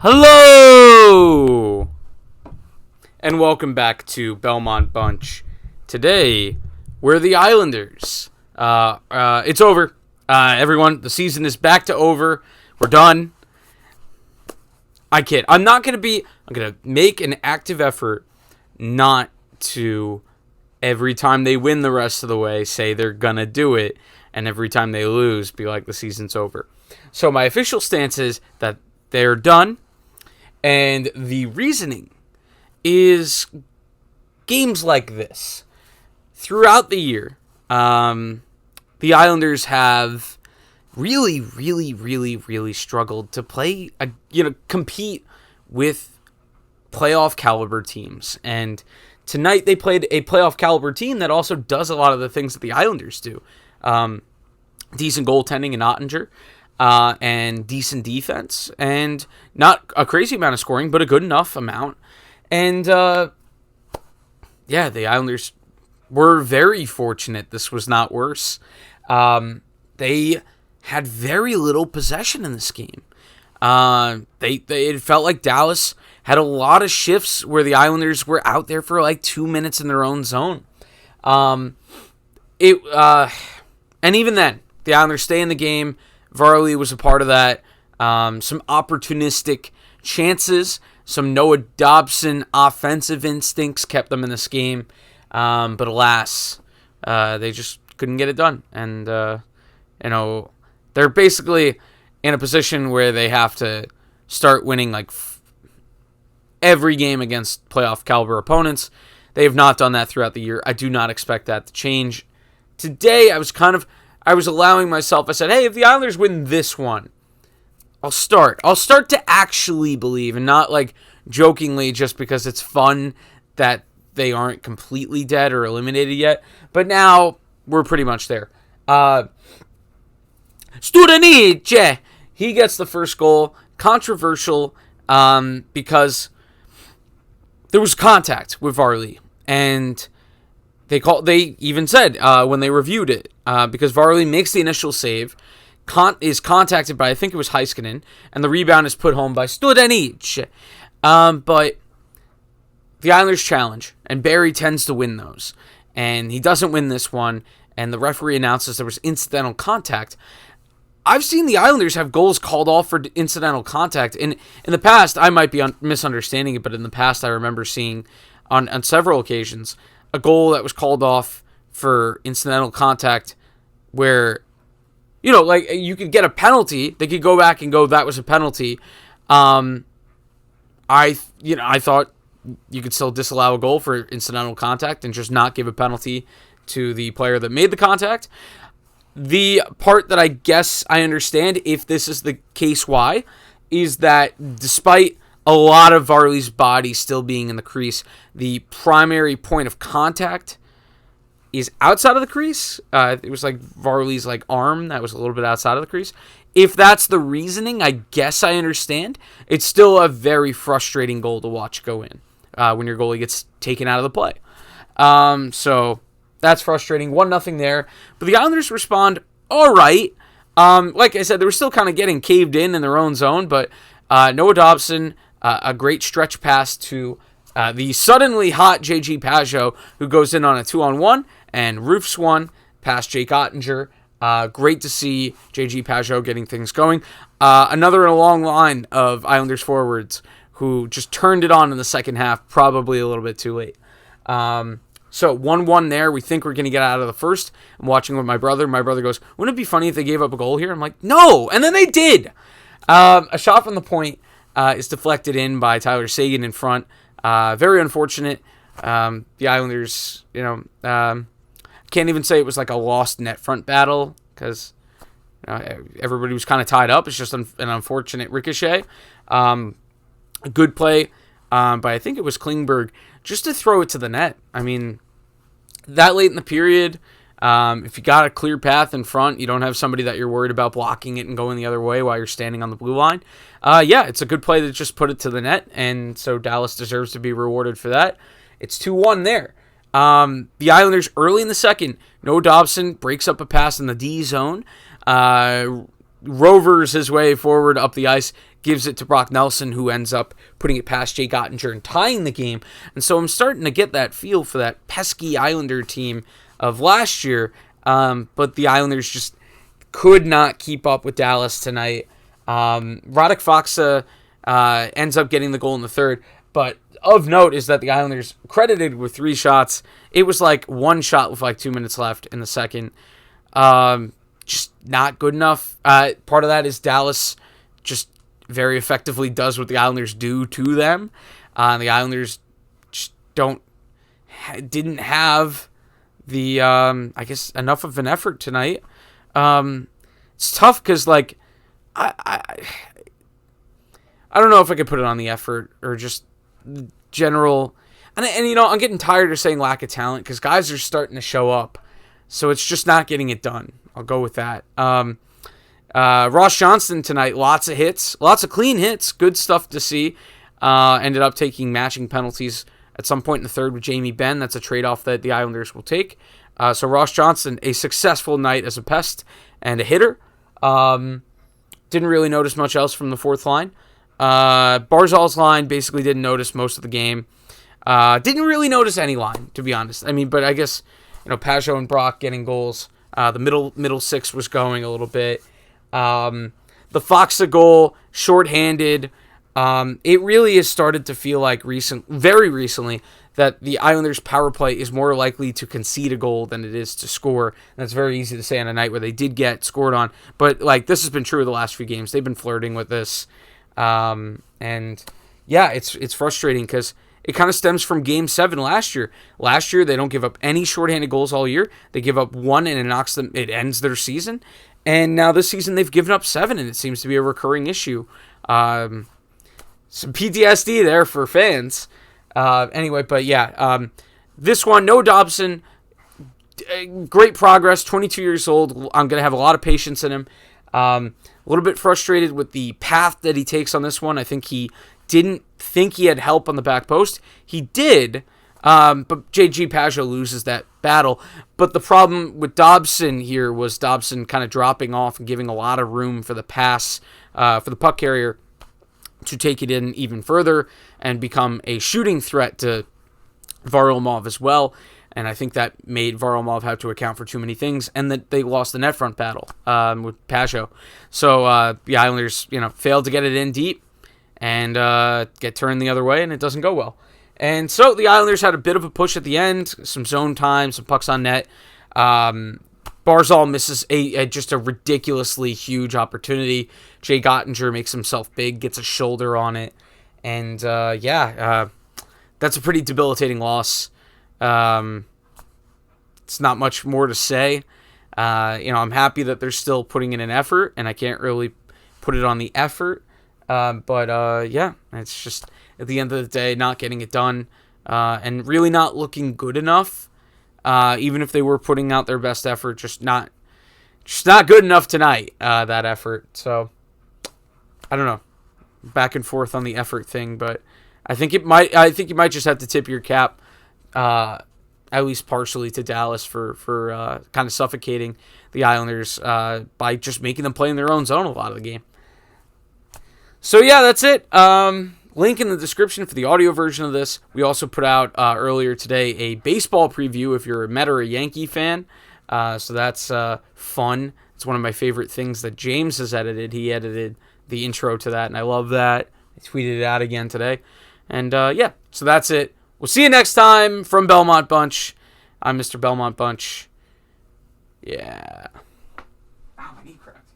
Hello! And welcome back to Belmont Bunch. Today, we're the Islanders. It's over. Everyone, the season is back to over. We're done. I kid. I'm going to make an active effort not to, every time they win the rest of the way, say they're going to do it. And every time they lose, be like, the season's over. So my official stance is that they're done. And the reasoning is games like this. Throughout the year, the Islanders have really struggled to compete with playoff caliber teams. And tonight they played a playoff caliber team that also does a lot of the things that the Islanders do. Decent goaltending in Ottinger. And decent defense, and not a crazy amount of scoring, but a good enough amount. And, the Islanders were very fortunate this was not worse. They had very little possession in this game. It felt like Dallas had a lot of shifts where the Islanders were out there for like 2 minutes in their own zone. And even then, the Islanders stay in the game. Varley was a part of that. Some opportunistic chances, some Noah Dobson offensive instincts kept them in this game. But alas, they just couldn't get it done. And, they're basically in a position where they have to start winning like every game against playoff caliber opponents. They have not done that throughout the year. I do not expect that to change. Today, I was allowing myself, I said, hey, if the Islanders win this one, I'll start to actually believe, and not like jokingly just because it's fun that they aren't completely dead or eliminated yet. But now we're pretty much there. Studenice, he gets the first goal. Controversial because there was contact with Varley, and they even said when they reviewed it, because Varley makes the initial save, is contacted by, I think it was Heiskanen, and the rebound is put home by Studenic. But the Islanders challenge, and Barry tends to win those. And he doesn't win this one, and the referee announces there was incidental contact. I've seen the Islanders have goals called off for incidental contact. In the past, I might be misunderstanding it, but in the past I remember seeing on several occasions a goal that was called off for incidental contact where, like you could get a penalty. They could go back and go, that was a penalty. I thought you could still disallow a goal for incidental contact and just not give a penalty to the player that made the contact. The part that I guess I understand, if this is the case why, is that despite a lot of Varley's body still being in the crease, the primary point of contact is outside of the crease. It was like Varley's arm that was a little bit outside of the crease. If that's the reasoning, I guess I understand. It's still a very frustrating goal to watch go in when your goalie gets taken out of the play. So that's frustrating. 1-0 there. But the Islanders respond all right. Like I said, they were still kind of getting caved in their own zone, but Noah Dobson, a great stretch pass to the suddenly hot J.G. Pajot, who goes in on a 2-on-1 and roofs one past Jake Ottinger. Great to see J.G. Pajot getting things going. Another in a long line of Islanders forwards who just turned it on in the second half, probably a little bit too late. So 1-1 there. We think we're going to get out of the first. I'm watching with my brother. My brother goes, wouldn't it be funny if they gave up a goal here? I'm like, no! And then they did! A shot from the point is deflected in by Tyler Seguin in front. Very unfortunate. The Islanders, can't even say it was like a lost net front battle because everybody was kind of tied up. It's just an unfortunate ricochet. A good play by, I think it was Klingberg, just to throw it to the net. I mean, that late in the period, if you got a clear path in front, you don't have somebody that you're worried about blocking it and going the other way while you're standing on the blue line. It's a good play to just put it to the net, and so Dallas deserves to be rewarded for that. It's 2-1 there. The Islanders early in the second, Noah Dobson breaks up a pass in the D zone, rovers his way forward up the ice, gives it to Brock Nelson, who ends up putting it past Jay Gottinger and tying the game. And so I'm starting to get that feel for that pesky Islander team of last year. But the Islanders just could not keep up with Dallas tonight. Radek Faksa ends up getting the goal in the third. But of note is that the Islanders credited with 3 shots. It was like 1 shot with like 2 minutes left in the second. Just not good enough. Part of that is Dallas just very effectively does what the Islanders do to them. The Islanders just didn't have the I guess enough of an effort tonight. It's tough because like I don't know if I could put it on the effort or just general, and I'm getting tired of saying lack of talent because guys are starting to show up, so it's just not getting it done. I'll go with that. Ross Johnston tonight, lots of hits, lots of clean hits, good stuff to see. Ended up taking matching penalties at some point in the third with Jamie Benn. That's a trade-off that the Islanders will take. So Ross Johnston, a successful night as a pest and a hitter. Didn't really notice much else from the fourth line. Barzal's line basically didn't notice most of the game. Didn't really notice any line, to be honest. I mean, but I guess, Pajot and Brock getting goals. The middle six was going a little bit. The Faksa goal, shorthanded. It really has started to feel like very recently, that the Islanders' power play is more likely to concede a goal than it is to score. And that's very easy to say on a night where they did get scored on. But like this has been true of the last few games. They've been flirting with this. And yeah, it's frustrating because it kind of stems from Game 7 last year. Last year, they don't give up any shorthanded goals all year. They give up 1 and it ends their season. And now this season, they've given up 7, and it seems to be a recurring issue. Some PTSD there for fans. Anyway, but yeah, this one, no Dobson. Great progress, 22 years old. I'm going to have a lot of patience in him. A little bit frustrated with the path that he takes on this one. I think he didn't think he had help on the back post. He did, but J.G. Pajot loses that battle. But the problem with Dobson here was Dobson kind of dropping off and giving a lot of room for the pass, for the puck carrier to take it in even further and become a shooting threat to Varlamov as well. And I think that made Varlamov have to account for too many things, and that they lost the net front battle with Pajot. So the Islanders, failed to get it in deep and get turned the other way, and it doesn't go well. And so the Islanders had a bit of a push at the end, some zone time, some pucks on net. Barzal misses just a ridiculously huge opportunity. Jay Gottinger makes himself big, gets a shoulder on it, and that's a pretty debilitating loss. It's not much more to say. I'm happy that they're still putting in an effort, and I can't really put it on the effort. But it's just at the end of the day, not getting it done, and really not looking good enough. Even if they were putting out their best effort, just not good enough tonight. That effort. So I don't know, back and forth on the effort thing, but I think you might just have to tip your cap, at least partially, to Dallas for kind of suffocating the Islanders by just making them play in their own zone a lot of the game. So yeah, that's it. Link in the description for the audio version of this. We also put out earlier today a baseball preview if you're a Met or a Yankee fan. So that's fun. It's one of my favorite things that James has edited. He edited the intro to that, and I love that. I tweeted it out again today. And so that's it. We'll see you next time from Belmont Bunch. I'm Mr. Belmont Bunch. Yeah. Ow, my knee cracked.